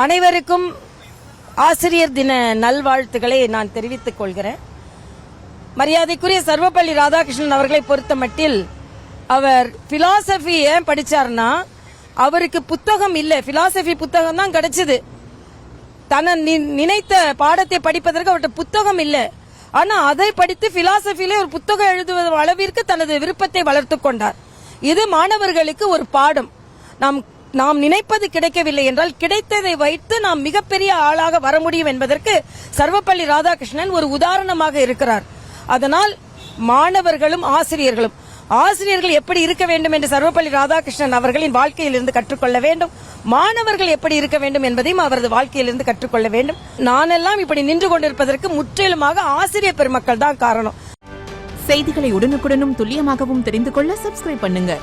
அனைவருக்கும் ஆசிரியர் தின நல்வாழ்த்துக்களை நான் தெரிவித்துக் கொள்கிறேன். மரியாதைக்குரிய சர்வப்பள்ளி ராதாகிருஷ்ணன் அவர்களை பொறுத்த மட்டில் அவர் பிலாசபி ஏன் படிச்சார்னா அவருக்கு புத்தகம் இல்ல, பிலாசபி புத்தகம் தான் கிடைச்சது. தன்னை நினைத்த பாடத்தை படிப்பதற்கு அவர்கிட்ட புத்தகம் இல்ல. ஆனா அதை படித்து பிலாசபியிலே ஒரு புத்தகம் எழுதுவது அளவிற்கு தனது விருப்பத்தை வளர்த்துக் கொண்டார். இது மாணவர்களுக்கு ஒரு பாடம். நாம் நினைப்பது கிடைக்கவில்லை என்றால் கிடைத்ததை வைத்து நாம் மிகப்பெரிய ஆளாக வர முடியும் என்பதற்கு சர்வப்பள்ளி ராதாகிருஷ்ணன் ஒரு உதாரணமாக இருக்கிறார். அதனால் மாணவர்களும் ஆசிரியர்கள் எப்படி இருக்க வேண்டும் என்று சர்வப்பள்ளி ராதாகிருஷ்ணன் அவர்களின் வாழ்க்கையிலிருந்து கற்றுக்கொள்ள வேண்டும். மாணவர்கள் எப்படி இருக்க வேண்டும் என்பதையும் அவரது வாழ்க்கையிலிருந்து கற்றுக்கொள்ள வேண்டும். நானெல்லாம் இப்படி நின்று கொண்டிருப்பதற்கு முற்றிலுமாக ஆசிரியர் பெருமக்கள் தான் காரணம். செய்திகளை உடனுக்குடனும் துல்லியமாகவும் தெரிந்து கொள்ள சப்ஸ்கிரைப் பண்ணுங்க.